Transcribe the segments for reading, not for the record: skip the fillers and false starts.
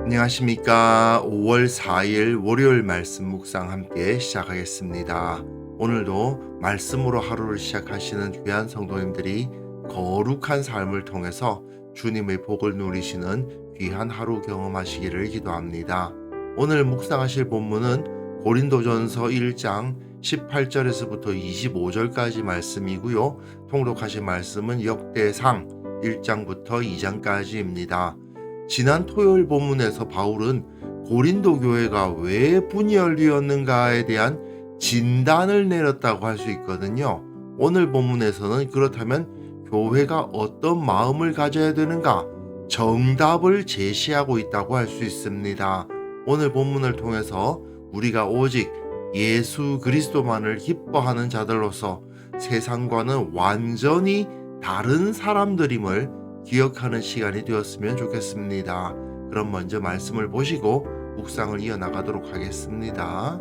안녕하십니까. 5월 4일 월요일 말씀 묵상 함께 시작하겠습니다. 오늘도 말씀으로 하루를 시작하시는 귀한 성도님들이 거룩한 삶을 통해서 주님의 복을 누리시는 귀한 하루 경험하시기를 기도합니다. 오늘 묵상하실 본문은 고린도전서 1장 18절에서부터 25절까지 말씀이고요. 통독하신 말씀은 역대상 1장부터 2장까지입니다. 지난 토요일 본문에서 바울은 고린도 교회가 왜 분열되었는가에 대한 진단을 내렸다고 할 수 있거든요. 오늘 본문에서는 그렇다면 교회가 어떤 마음을 가져야 되는가? 정답을 제시하고 있다고 할 수 있습니다. 오늘 본문을 통해서 우리가 오직 예수 그리스도만을 기뻐하는 자들로서 세상과는 완전히 다른 사람들임을 기억하는 시간이 되었으면 좋겠습니다. 그럼 먼저 말씀을 보시고 묵상을 이어나가도록 하겠습니다.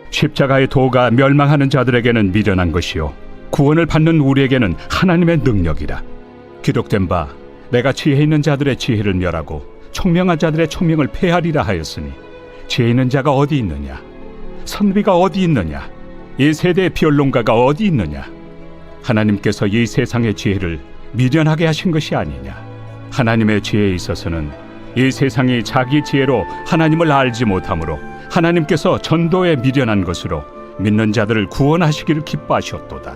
십자가의 도가 멸망하는 자들에게는 미련한 것이요 구원을 받는 우리에게는 하나님의 능력이라. 기록된 바 내가 지혜 있는 자들의 지혜를 멸하고 총명한 자들의 총명을 폐하리라 하였으니 지혜 있는 자가 어디 있느냐? 선비가 어디 있느냐? 이 세대의 변론가가 어디 있느냐? 하나님께서 이 세상의 지혜를 미련하게 하신 것이 아니냐. 하나님의 지혜에 있어서는 이 세상이 자기 지혜로 하나님을 알지 못하므로 하나님께서 전도에 미련한 것으로 믿는 자들을 구원하시기를 기뻐하셨도다.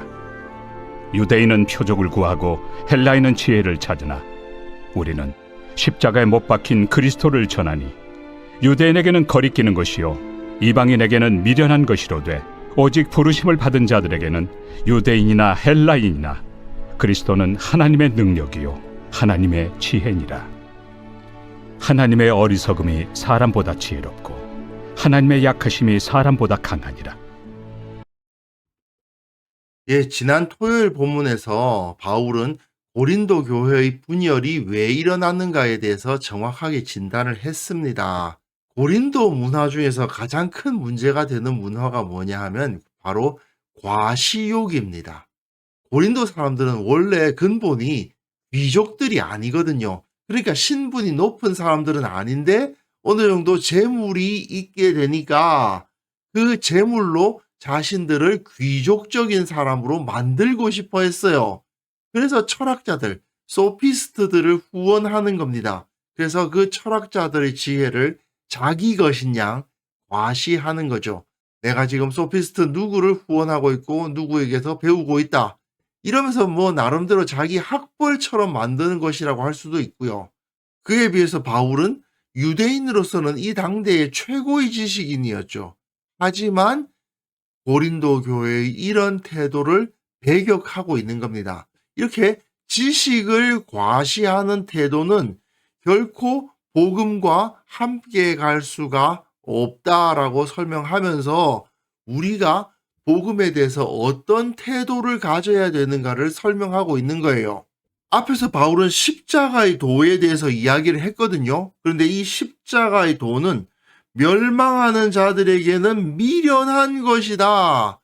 유대인은 표적을 구하고 헬라인은 지혜를 찾으나 우리는 십자가에 못 박힌 그리스도를 전하니 유대인에게는 거리끼는 것이요 이방인에게는 미련한 것이로되 오직 부르심을 받은 자들에게는 유대인이나 헬라인이나 그리스도는 하나님의 능력이요 하나님의 지혜니라. 하나님의 어리석음이 사람보다 지혜롭고 하나님의 약하심이 사람보다 강하니라. 지난 토요일 본문에서 바울은 고린도 교회의 분열이 왜 일어났는가에 대해서 정확하게 진단을 했습니다. 고린도 문화 중에서 가장 큰 문제가 되는 문화가 뭐냐 하면 바로 과시욕입니다. 고린도 사람들은 원래 근본이 귀족들이 아니거든요. 그러니까 신분이 높은 사람들은 아닌데 어느 정도 재물이 있게 되니까 그 재물로 자신들을 귀족적인 사람으로 만들고 싶어 했어요. 그래서 철학자들, 소피스트들을 후원하는 겁니다. 그래서 그 철학자들의 지혜를 자기 것인 양 과시하는 거죠. 내가 지금 소피스트 누구를 후원하고 있고 누구에게서 배우고 있다. 이러면서 나름대로 자기 학벌처럼 만드는 것이라고 할 수도 있고요. 그에 비해서 바울은 유대인으로서는 이 당대의 최고의 지식인이었죠. 하지만 고린도 교회의 이런 태도를 배격하고 있는 겁니다. 이렇게 지식을 과시하는 태도는 결코 복음과 함께 갈 수가 없다라고 설명하면서 우리가 복음에 대해서 어떤 태도를 가져야 되는가를 설명하고 있는 거예요. 앞에서 바울은 십자가의 도에 대해서 이야기를 했거든요. 그런데 이 십자가의 도는 멸망하는 자들에게는 미련한 것이다.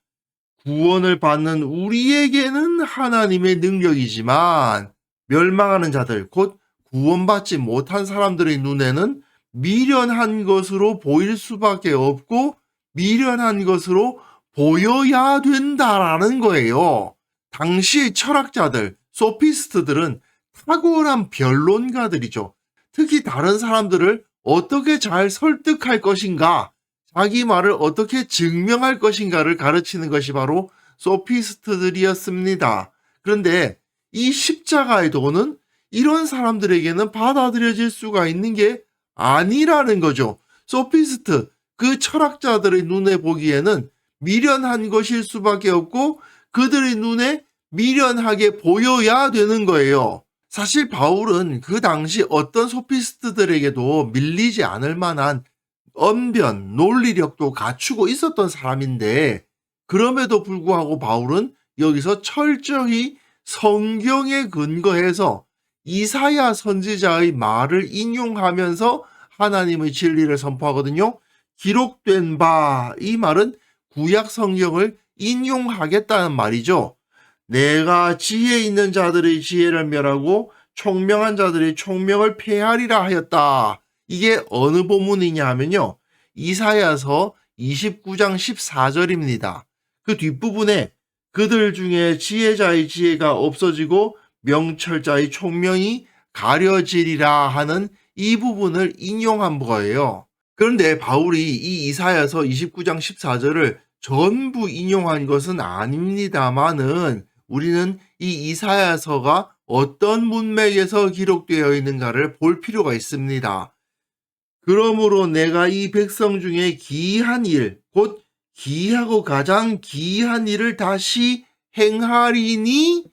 구원을 받는 우리에게는 하나님의 능력이지만 멸망하는 자들, 곧 구원받지 못한 사람들의 눈에는 미련한 것으로 보일 수밖에 없고 미련한 것으로 보여야 된다라는 거예요. 당시의 철학자들, 소피스트들은 탁월한 변론가들이죠. 특히 다른 사람들을 어떻게 잘 설득할 것인가, 자기 말을 어떻게 증명할 것인가를 가르치는 것이 바로 소피스트들이었습니다. 그런데 이 십자가의 도는 이런 사람들에게는 받아들여질 수가 있는 게 아니라는 거죠. 소피스트, 그 철학자들의 눈에 보기에는 미련한 것일 수밖에 없고 그들의 눈에 미련하게 보여야 되는 거예요. 사실 바울은 그 당시 어떤 소피스트들에게도 밀리지 않을 만한 언변, 논리력도 갖추고 있었던 사람인데 그럼에도 불구하고 바울은 여기서 철저히 성경에 근거해서 이사야 선지자의 말을 인용하면서 하나님의 진리를 선포하거든요. 기록된 바, 이 말은 구약 성경을 인용하겠다는 말이죠. 내가 지혜 있는 자들의 지혜를 멸하고 총명한 자들이 총명을 폐하리라 하였다. 이게 어느 본문이냐 하면요. 이사야서 29장 14절입니다. 그 뒷부분에 그들 중에 지혜자의 지혜가 없어지고 명철자의 총명이 가려지리라 하는 이 부분을 인용한 거예요. 그런데 바울이 이 이사야서 29장 14절을 전부 인용한 것은 아닙니다만은 우리는 이 이사야서가 어떤 문맥에서 기록되어 있는가를 볼 필요가 있습니다. 그러므로 내가 이 백성 중에 기이한 일, 곧 기이하고 가장 기이한 일을 다시 행하리니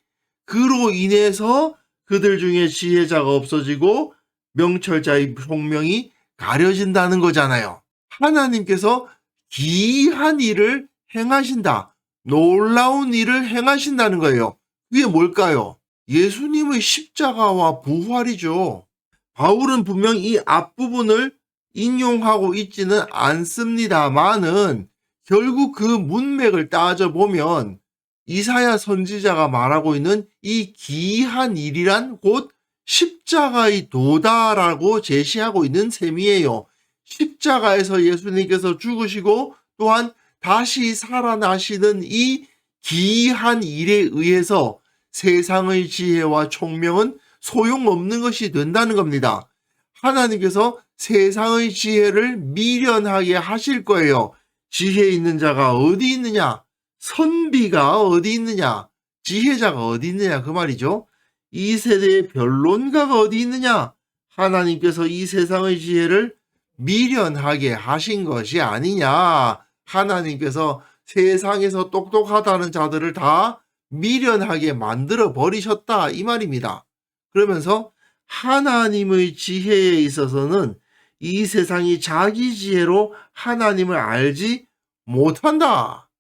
그로 인해서 그들 중에 지혜자가 없어지고 명철자의 총명이 가려진다는 거잖아요. 하나님께서 기이한 일을 행하신다. 놀라운 일을 행하신다는 거예요. 그게 뭘까요? 예수님의 십자가와 부활이죠. 바울은 분명 이 앞부분을 인용하고 있지는 않습니다만은 결국 그 문맥을 따져보면 이사야 선지자가 말하고 있는 이 기이한 일이란 곧 십자가의 도다라고 제시하고 있는 셈이에요. 십자가에서 예수님께서 죽으시고 또한 다시 살아나시는 이 기이한 일에 의해서 세상의 지혜와 총명은 소용없는 것이 된다는 겁니다. 하나님께서 세상의 지혜를 미련하게 하실 거예요. 지혜 있는 자가 어디 있느냐? 선비가 어디 있느냐? 지혜자가 어디 있느냐? 그 말이죠. 이 세대의 변론가가 어디 있느냐? 하나님께서 이 세상의 지혜를 미련하게 하신 것이 아니냐? 하나님께서 세상에서 똑똑하다는 자들을 다 미련하게 만들어 버리셨다 이 말입니다. 그러면서 하나님의 지혜에 있어서는 이 세상이 자기 지혜로 하나님을 알지 못한다.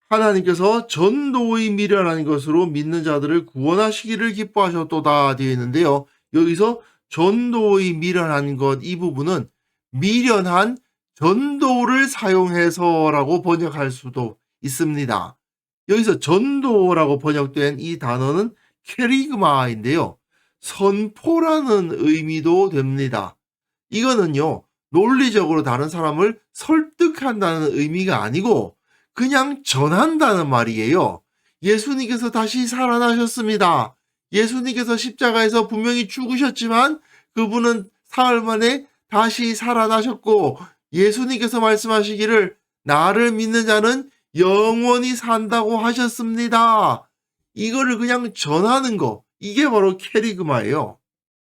하나님께서 전도의 미련한 것으로 믿는 자들을 구원하시기를 기뻐하셨도다 되어 있는데요. 여기서 전도의 미련한 것 이 부분은 미련한 전도를 사용해서라고 번역할 수도 있습니다. 여기서 전도라고 번역된 이 단어는 캐리그마인데요. 선포라는 의미도 됩니다. 이거는요, 논리적으로 다른 사람을 설득한다는 의미가 아니고 그냥 전한다는 말이에요. 예수님께서 다시 살아나셨습니다. 예수님께서 십자가에서 분명히 죽으셨지만 그분은 사흘 만에 다시 살아나셨고 예수님께서 말씀하시기를 나를 믿는 자는 영원히 산다고 하셨습니다. 이거를 그냥 전하는 거, 이게 바로 캐리그마예요.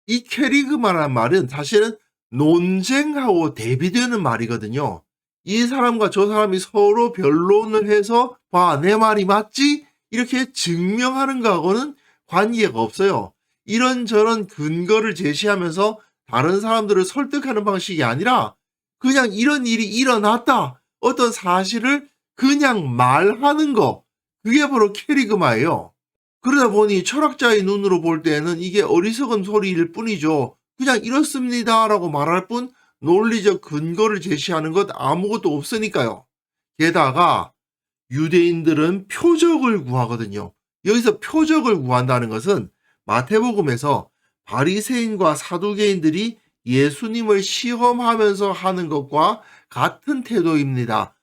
이 캐리그마라는 말은 사실은 논쟁하고 대비되는 말이거든요. 이 사람과 저 사람이 서로 변론을 해서 내 말이 맞지? 이렇게 증명하는 거하고는 관계가 없어요. 이런저런 근거를 제시하면서 다른 사람들을 설득하는 방식이 아니라 그냥 이런 일이 일어났다. 어떤 사실을 그냥 말하는 거. 그게 바로 캐리그마예요. 그러다 보니 철학자의 눈으로 볼 때는 이게 어리석은 소리일 뿐이죠. 그냥 이렇습니다라고 말할 뿐 논리적 근거를 제시하는 것 아무것도 없으니까요. 게다가 유대인들은 표적을 구하거든요. 여기서 표적을 구한다는 것은 마태복음에서 바리새인과 사두개인들이 예수님을 시험하면서 하는 것과 같은 태도입니다.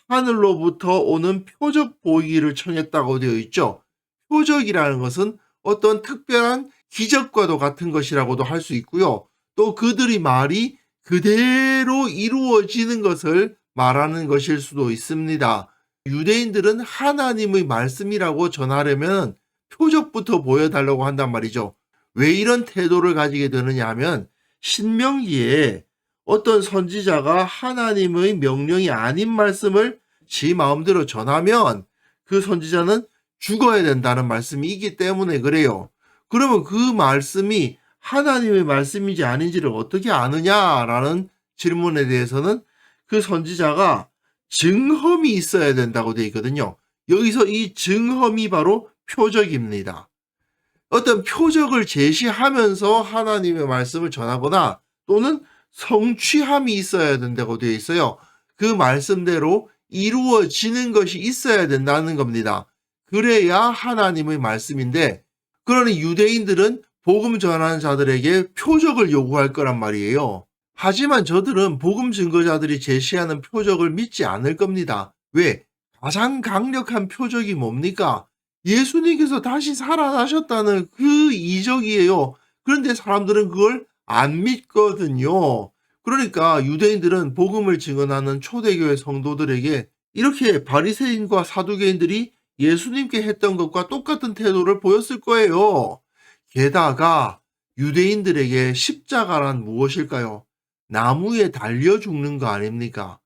하늘로부터 오는 표적 보이기를 청했다고 되어 있죠. 표적이라는 것은 어떤 특별한 기적과도 같은 것이라고도 할 수 있고요. 또 그들의 말이 그대로 이루어지는 것을 말하는 것일 수도 있습니다. 유대인들은 하나님의 말씀이라고 전하려면 표적부터 보여달라고 한단 말이죠. 왜 이런 태도를 가지게 되느냐 하면 신명기에 어떤 선지자가 하나님의 명령이 아닌 말씀을 지 마음대로 전하면 그 선지자는 죽어야 된다는 말씀이 있기 때문에 그래요. 그러면 그 말씀이 하나님의 말씀인지 아닌지를 어떻게 아느냐라는 질문에 대해서는 그 선지자가 증험이 있어야 된다고 되어 있거든요. 여기서 이 증험이 바로 표적입니다. 어떤 표적을 제시하면서 하나님의 말씀을 전하거나 또는 성취함이 있어야 된다고 되어 있어요. 그 말씀대로 이루어지는 것이 있어야 된다는 겁니다. 그래야 하나님의 말씀인데, 그러니 유대인들은 복음 전하는 자들에게 표적을 요구할 거란 말이에요. 하지만 저들은 복음 증거자들이 제시하는 표적을 믿지 않을 겁니다. 왜? 가장 강력한 표적이 뭡니까? 예수님께서 다시 살아나셨다는 그 이적이에요. 그런데 사람들은 그걸 안 믿거든요. 그러니까 유대인들은 복음을 증언하는 초대교회 성도들에게 이렇게 바리새인과 사두개인들이 예수님께 했던 것과 똑같은 태도를 보였을 거예요. 게다가 유대인들에게 십자가란 무엇일까요? 나무에 달려 죽는 거 아닙니까?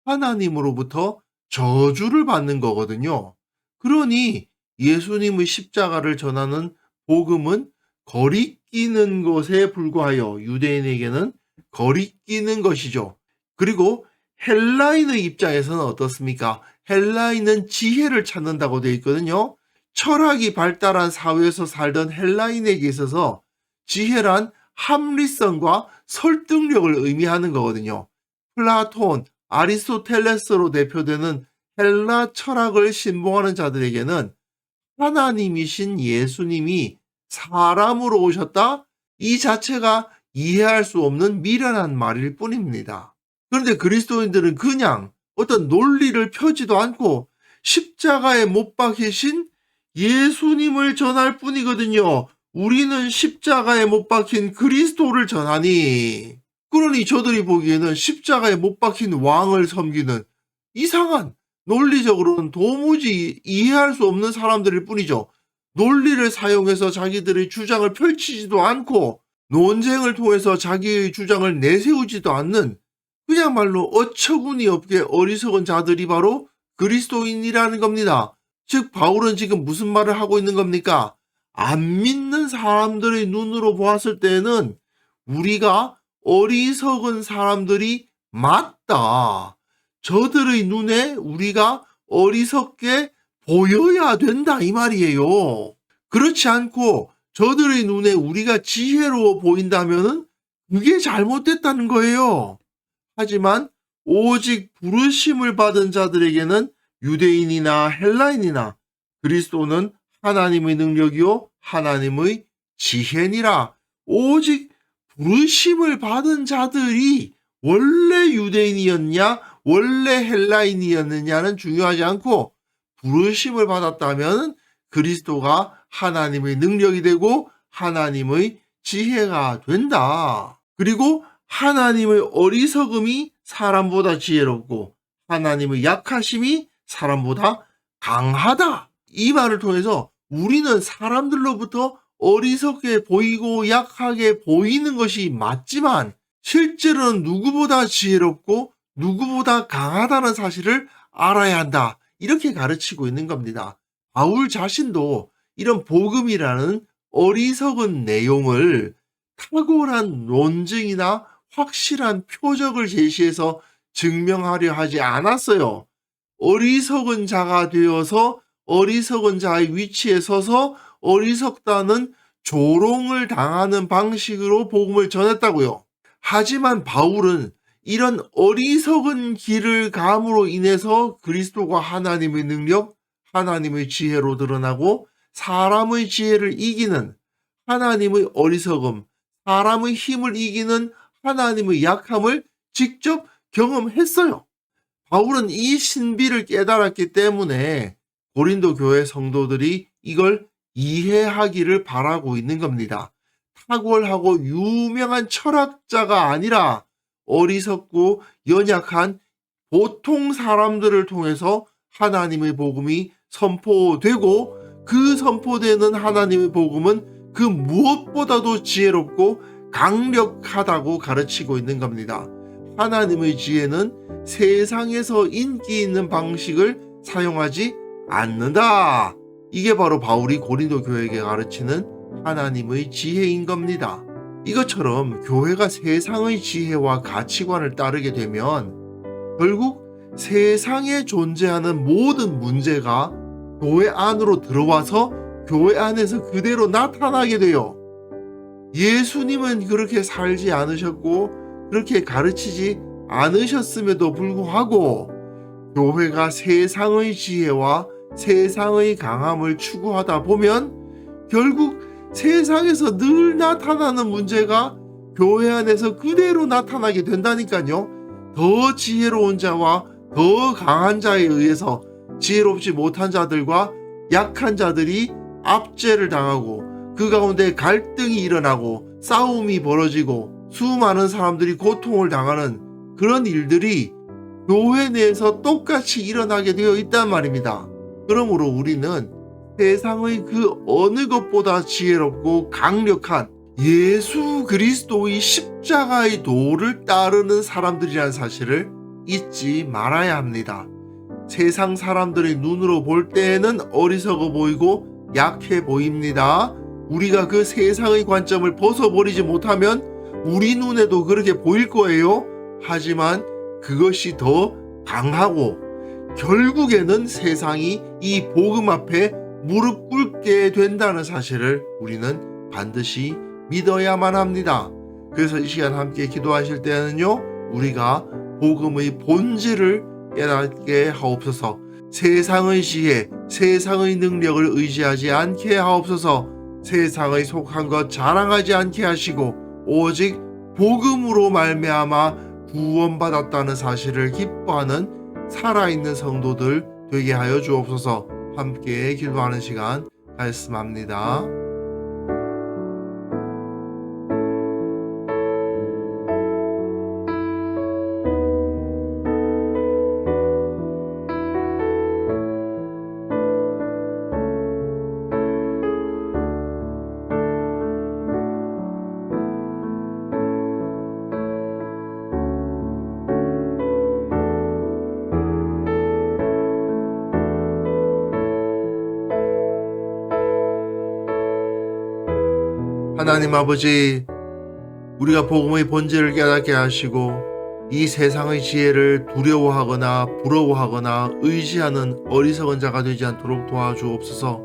하나님으로부터 저주를 받는 거거든요. 그러니 예수님의 십자가를 전하는 복음은 거리끼는 것에 불과하여 유대인에게는 거리끼는 것이죠. 그리고 헬라인의 입장에서는 어떻습니까? 헬라인은 지혜를 찾는다고 되어 있거든요. 철학이 발달한 사회에서 살던 헬라인에게 있어서 지혜란 합리성과 설득력을 의미하는 거거든요. 플라톤, 아리스토텔레스로 대표되는 헬라 철학을 신봉하는 자들에게는 하나님이신 예수님이 사람으로 오셨다? 이 자체가 이해할 수 없는 미련한 말일 뿐입니다. 그런데 그리스도인들은 그냥 어떤 논리를 펴지도 않고 십자가에 못 박히신 예수님을 전할 뿐이거든요. 우리는 십자가에 못 박힌 그리스도를 전하니. 그러니 저들이 보기에는 십자가에 못 박힌 왕을 섬기는 이상한, 논리적으로는 도무지 이해할 수 없는 사람들일 뿐이죠. 논리를 사용해서 자기들의 주장을 펼치지도 않고 논쟁을 통해서 자기의 주장을 내세우지도 않는 그야말로 어처구니 없게 어리석은 자들이 바로 그리스도인이라는 겁니다. 즉 바울은 지금 무슨 말을 하고 있는 겁니까? 안 믿는 사람들의 눈으로 보았을 때는 우리가 어리석은 사람들이 맞다. 저들의 눈에 우리가 어리석게 보여야 된다 이 말이에요. 그렇지 않고 저들의 눈에 우리가 지혜로워 보인다면은 그게 잘못됐다는 거예요. 하지만 오직 부르심을 받은 자들에게는 유대인이나 헬라인이나 그리스도는 하나님의 능력이요 하나님의 지혜니라. 오직 부르심을 받은 자들이 원래 유대인이었냐 원래 헬라인이었느냐는 중요하지 않고 부르심을 받았다면 그리스도가 하나님의 능력이 되고 하나님의 지혜가 된다. 그리고 하나님의 어리석음이 사람보다 지혜롭고 하나님의 약하심이 사람보다 강하다. 이 말을 통해서 우리는 사람들로부터 어리석게 보이고 약하게 보이는 것이 맞지만 실제로는 누구보다 지혜롭고 누구보다 강하다는 사실을 알아야 한다. 이렇게 가르치고 있는 겁니다. 바울 자신도 이런 복음이라는 어리석은 내용을 탁월한 논증이나 확실한 표적을 제시해서 증명하려 하지 않았어요. 어리석은 자가 되어서 어리석은 자의 위치에 서서 어리석다는 조롱을 당하는 방식으로 복음을 전했다고요. 하지만 바울은 이런 어리석은 길을 감으로 인해서 그리스도가 하나님의 능력, 하나님의 지혜로 드러나고 사람의 지혜를 이기는 하나님의 어리석음, 사람의 힘을 이기는 하나님의 약함을 직접 경험했어요. 바울은 이 신비를 깨달았기 때문에 고린도 교회 성도들이 이걸 이해하기를 바라고 있는 겁니다. 탁월하고 유명한 철학자가 아니라 어리석고 연약한 보통 사람들을 통해서 하나님의 복음이 선포되고 그 선포되는 하나님의 복음은 그 무엇보다도 지혜롭고 강력하다고 가르치고 있는 겁니다. 하나님의 지혜는 세상에서 인기 있는 방식을 사용하지 않는다. 이게 바로 바울이 고린도 교회에게 가르치는 하나님의 지혜인 겁니다. 이것처럼 교회가 세상의 지혜와 가치관을 따르게 되면 결국 세상에 존재하는 모든 문제가 교회 안으로 들어와서 교회 안에서 그대로 나타나게 돼요. 예수님은 그렇게 살지 않으셨고 그렇게 가르치지 않으셨음에도 불구하고 교회가 세상의 지혜와 세상의 강함을 추구하다 보면 결국 세상에서 늘 나타나는 문제가 교회 안에서 그대로 나타나게 된다니까요. 더 지혜로운 자와 더 강한 자에 의해서 지혜롭지 못한 자들과 약한 자들이 압제를 당하고 그 가운데 갈등이 일어나고 싸움이 벌어지고 수많은 사람들이 고통을 당하는 그런 일들이 교회 내에서 똑같이 일어나게 되어 있단 말입니다. 그러므로 우리는 세상의 그 어느 것보다 지혜롭고 강력한 예수 그리스도의 십자가의 도를 따르는 사람들이라는 사실을 잊지 말아야 합니다. 세상 사람들의 눈으로 볼 때에는 어리석어 보이고 약해 보입니다. 우리가 그 세상의 관점을 벗어버리지 못하면 우리 눈에도 그렇게 보일 거예요. 하지만 그것이 더 강하고 결국에는 세상이 이 복음 앞에 무릎 꿇게 된다는 사실을 우리는 반드시 믿어야만 합니다. 그래서 이 시간 함께 기도하실 때는요, 우리가 복음의 본질을 깨닫게 하옵소서. 세상의 지혜, 세상의 능력을 의지하지 않게 하옵소서. 세상의 속한 것 자랑하지 않게 하시고 오직 복음으로 말미암아 구원받았다는 사실을 기뻐하는 살아있는 성도들 되게 하여 주옵소서. 함께 기도하는 시간 말씀합니다. 하나님 아버지, 우리가 복음의 본질을 깨닫게 하시고 이 세상의 지혜를 두려워하거나 부러워하거나 의지하는 어리석은 자가 되지 않도록 도와주옵소서.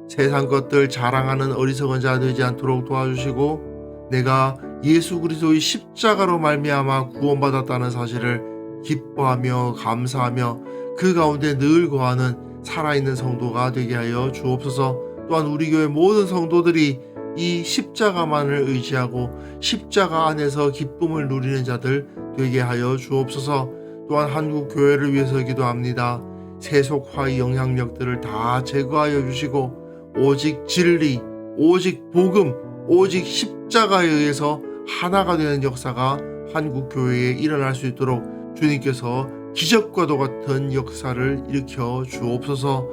세상 것들 자랑하는 어리석은 자가 되지 않도록 도와주시고 내가 예수 그리스도의 십자가로 말미암아 구원받았다는 사실을 기뻐하며 감사하며 그 가운데 늘 거하는 살아있는 성도가 되게 하여 주옵소서. 또한 우리 교회 모든 성도들이 이 십자가만을 의지하고 십자가 안에서 기쁨을 누리는 자들 되게 하여 주옵소서. 또한 한국 교회를 위해서 기도합니다. 세속화의 영향력들을 다 제거하여 주시고 오직 진리, 오직 복음, 오직 십자가에 의해서 하나가 되는 역사가 한국 교회에 일어날 수 있도록 주님께서 기적과도 같은 역사를 일으켜 주옵소서.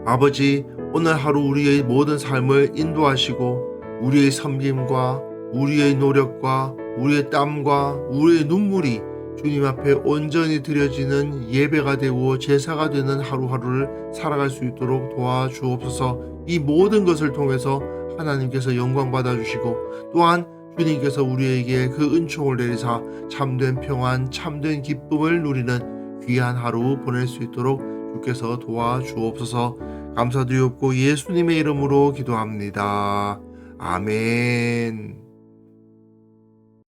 아버지, 오늘 하루 우리의 모든 삶을 인도하시고 우리의 섬김과 우리의 노력과 우리의 땀과 우리의 눈물이 주님 앞에 온전히 드려지는 예배가 되고 제사가 되는 하루하루를 살아갈 수 있도록 도와주옵소서. 이 모든 것을 통해서 하나님께서 영광 받아주시고 또한 주님께서 우리에게 그 은총을 내리사 참된 평안, 참된 기쁨을 누리는 귀한 하루 보낼 수 있도록 주께서 도와주옵소서. 감사드리옵고 예수님의 이름으로 기도합니다. 아멘.